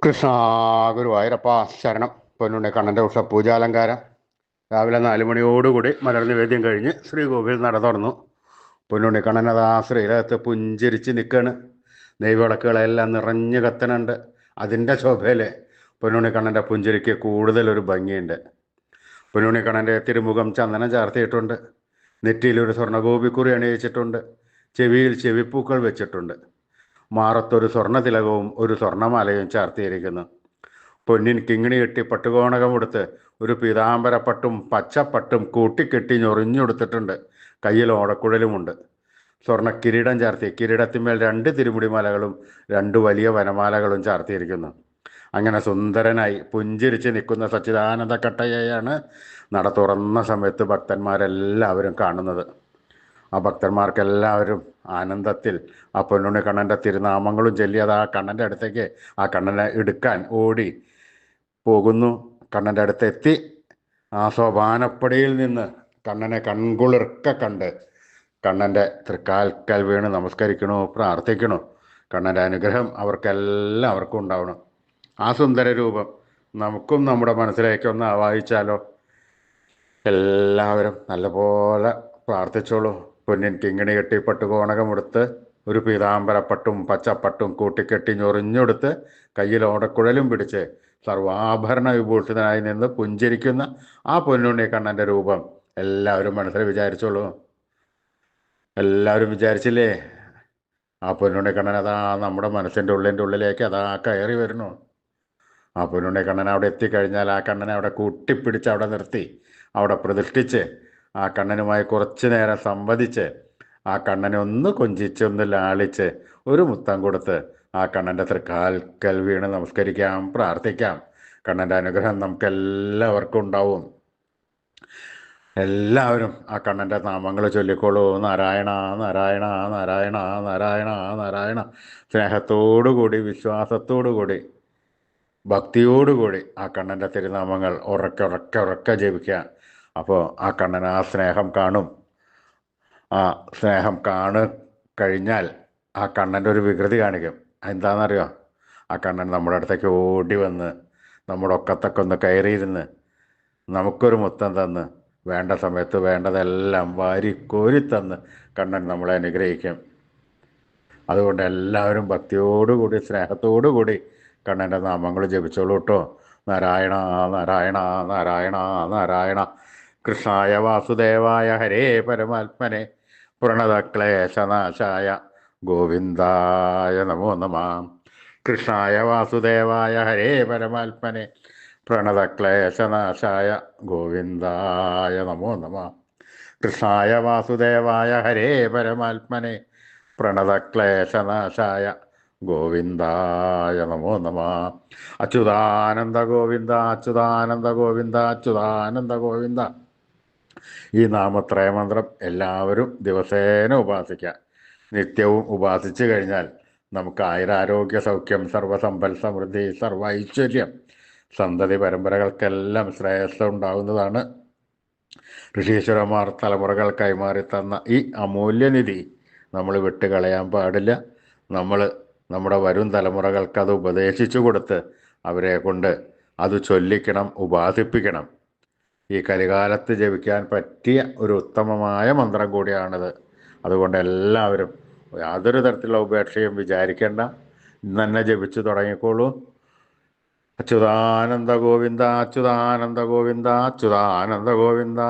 കൃഷ്ണ ഗുരുവായൂരപ്പ ശരണം. പൊന്നുണ്ണി കണ്ണൻ്റെ ഉഷപൂജാലങ്കാരം രാവിലെ 4 മണിയോടുകൂടി മലർ നിവേദ്യം കഴിഞ്ഞ് ശ്രീകോവിൽ നട തുറന്നു. പൊന്നുണ്ണി കണ്ണനത് ആ ശ്രീരകത്ത് പുഞ്ചിരിച്ച് നിൽക്കുകയാണ്. നെയ്വിളക്കുകളെല്ലാം നിറഞ്ഞു കത്തനുണ്ട്. അതിൻ്റെ ശോഭയിൽ പൊന്നുണ്ണി കണ്ണൻ്റെ പുഞ്ചിരിക്ക് കൂടുതലൊരു ഭംഗിയുണ്ട്. പൊന്നുണ്ണി കണ്ണൻ്റെ തിരുമുഖം ചന്ദനം ചാർത്തിയിട്ടുണ്ട്. നെറ്റിയിലൊരു സ്വർണ്ണഗോപിക്കുറി അണിയിച്ചിട്ടുണ്ട്. ചെവിയിൽ ചെവിപ്പൂക്കൾ വെച്ചിട്ടുണ്ട്. മാറത്തൊരു സ്വർണ്ണതിലകവും ഒരു സ്വർണ്ണമാലയും ചാർത്തിയിരിക്കുന്നു. പൊന്നിൻ കിങ്ങിണി കെട്ടി പട്ടുകോണകം കൊടുത്ത് ഒരു പീതാംബരപ്പട്ടും പച്ചപ്പട്ടും കൂട്ടിക്കെട്ടി ഞൊറിഞ്ഞുകൊടുത്തിട്ടുണ്ട്. കയ്യിൽ ഓടക്കുഴലുമുണ്ട്. സ്വർണ്ണ കിരീടം ചാർത്തി കിരീടത്തിന്മേൽ 2 തിരുമുടിമാലകളും 2 വലിയ വനമാലകളും ചാർത്തിയിരിക്കുന്നു. അങ്ങനെ സുന്ദരനായി പുഞ്ചിരിച്ച് നിൽക്കുന്ന സച്ചിദാനന്ദ കട്ടയെയാണ് നട തുറന്ന സമയത്ത് ഭക്തന്മാരെല്ലാവരും കാണുന്നത്. ആ ഭക്തന്മാർക്കെല്ലാവരും ആനന്ദത്തിൽ ആ പൊന്നുണ്ണി കണ്ണൻ്റെ തിരുനാമങ്ങളും ചൊല്ലി അത് ആ കണ്ണൻ്റെ അടുത്തേക്ക് ആ കണ്ണനെ എടുക്കാൻ ഓടി പോകുന്നു. കണ്ണൻ്റെ അടുത്തെത്തി ആ സോപാനപ്പടിയിൽ നിന്ന് കണ്ണനെ കൺകുളിർക്ക കണ്ട് കണ്ണൻ്റെ തൃക്കാൽക്കൽ വീണ് നമസ്കരിക്കണോ, പ്രാർത്ഥിക്കണോ. കണ്ണൻ്റെ അനുഗ്രഹം അവർക്കെല്ലാവർക്കും ഉണ്ടാവണം. ആ സുന്ദര രൂപം നമുക്കും നമ്മുടെ മനസ്സിലേക്കൊന്ന് ആവാഹിച്ചാലോ. എല്ലാവരും നല്ലപോലെ പ്രാർത്ഥിച്ചോളൂ. പൊന്നിൻ കിങ്ങിണി കെട്ടി പട്ടുകോണകമെടുത്ത് ഒരു പീതാംബരപ്പട്ടും പച്ചപ്പട്ടും കൂട്ടിക്കെട്ടി ഞൊറിഞ്ഞെടുത്ത് കയ്യിൽ ഓടക്കുഴലും പിടിച്ച് സർവാഭരണ വിഭൂഷിതനായി നിന്ന് പുഞ്ചിരിക്കുന്ന ആ പൊന്നുണ്ണി കണ്ണൻ്റെ രൂപം എല്ലാവരും മനസ്സിൽ വിചാരിച്ചോളൂ. എല്ലാവരും വിചാരിച്ചില്ലേ? ആ പൊന്നുണ്ണി കണ്ണൻ അതാ നമ്മുടെ മനസ്സിൻ്റെ ഉള്ളിലേക്ക് അതാ കയറി വരുന്നു. ആ പൊന്നുണ്ണി കണ്ണൻ അവിടെ എത്തിക്കഴിഞ്ഞാൽ ആ കണ്ണനെ അവിടെ കൂട്ടിപ്പിടിച്ച് അവിടെ നിർത്തി അവിടെ പ്രതിഷ്ഠിച്ച് ആ കണ്ണനുമായി കുറച്ചു നേരം സംവദിച്ച് ആ കണ്ണനെ ഒന്ന് കൊഞ്ചിച്ച് ഒന്ന് ലാളിച്ച് ഒരു മുത്തം കൊടുത്ത് ആ കണ്ണൻ്റെ തൃക്കാൽക്കൽ വീണ് നമസ്കരിക്കാം, പ്രാർത്ഥിക്കാം. കണ്ണൻ്റെ അനുഗ്രഹം നമുക്കെല്ലാവർക്കും ഉണ്ടാവും. എല്ലാവരും ആ കണ്ണൻ്റെ നാമങ്ങൾ ചൊല്ലിക്കോളൂ. നാരായണ നാരായണ നാരായണ നാരായണ നാരായണ. സ്നേഹത്തോടുകൂടി വിശ്വാസത്തോടുകൂടി ഭക്തിയോടുകൂടി ആ കണ്ണൻ്റെ തിരുനാമങ്ങൾ ഉറക്കെ ജപിക്കുക. അപ്പോൾ ആ കണ്ണൻ ആ സ്നേഹം കാണും. ആ സ്നേഹം കഴിഞ്ഞാൽ ആ കണ്ണൻ്റെ ഒരു വികൃതി കാണിക്കും. എന്താണെന്നറിയോ? ആ കണ്ണൻ നമ്മുടെ അടുത്തേക്ക് ഓടി വന്ന് നമ്മുടെ ഒക്കത്തൊക്കെ ഒന്ന് കയറിയിരുന്ന് നമുക്കൊരു മുത്തം തന്ന് വേണ്ട സമയത്ത് വേണ്ടതെല്ലാം വാരിക്കോരിത്തന്ന് കണ്ണൻ നമ്മളെ അനുഗ്രഹിക്കും. അതുകൊണ്ട് എല്ലാവരും ഭക്തിയോടുകൂടി സ്നേഹത്തോടുകൂടി കണ്ണൻ്റെ നാമങ്ങൾ ജപിച്ചോളൂ കേട്ടോ. നാരായണ നാരായണ നാരായണ നാരായണ. കൃഷ്ണായ വാസുദേവായ ഹരേ പരമാത്മനെ പ്രണതക്ലേശനാശായ ഗോവിന്ദായ നമോ നമഃ. കൃഷ്ണായ വാസുദേവായ ഹരേ പരമാത്മനെ പ്രണതക്ലേശനാശായ ഗോവിന്ദായ നമോ നമഃ. കൃഷ്ണായ വാസുദേവായ ഹരേ പരമാത്മനെ പ്രണതക്ലേശനാശായ ഗോവിന്ദായ നമോ നമഃ. അച്യുതാനന്ദ ഗോവിന്ദ അച്യുതാനന്ദ ഗോവിന്ദ അച്യുതാനന്ദ ഗോവിന്ദ. ഈ നാമത്രയമന്ത്രം എല്ലാവരും ദിവസേന ഉപാസിക്കുക. നിത്യവും ഉപാസിച്ചു കഴിഞ്ഞാൽ നമുക്ക് ആയുരാരോഗ്യ സൗഖ്യം സർവസമ്പൽ സമൃദ്ധി സർവ ഐശ്വര്യം സന്തതി പരമ്പരകൾക്കെല്ലാം ശ്രേയസ് ഉണ്ടാകുന്നതാണ്. ഋഷീശ്വരന്മാർ തലമുറകൾ കൈമാറി തന്ന ഈ അമൂല്യനിധി നമ്മൾ വിട്ടുകളയാൻ പാടില്ല. നമ്മൾ നമ്മുടെ വരും തലമുറകൾക്ക് അത് ഉപദേശിച്ചു കൊടുത്ത് അവരെ കൊണ്ട് അത് ചൊല്ലിക്കണം, ഉപാസിപ്പിക്കണം. ഈ കലികാലത്ത് ജപിക്കാൻ പറ്റിയ ഒരു ഉത്തമമായ മന്ത്രം കൂടിയാണിത്. അതുകൊണ്ട് എല്ലാവരും യാതൊരു തരത്തിലുള്ള ഉപേക്ഷയും വിചാരിക്കേണ്ട. ഇന്ന് തന്നെ ജപിച്ചു തുടങ്ങിക്കോളൂ. അച്യുതാനന്ദ ഗോവിന്ദ അച്യുതാനന്ദ ഗോവിന്ദ അച്യുതാനന്ദ ഗോവിന്ദ.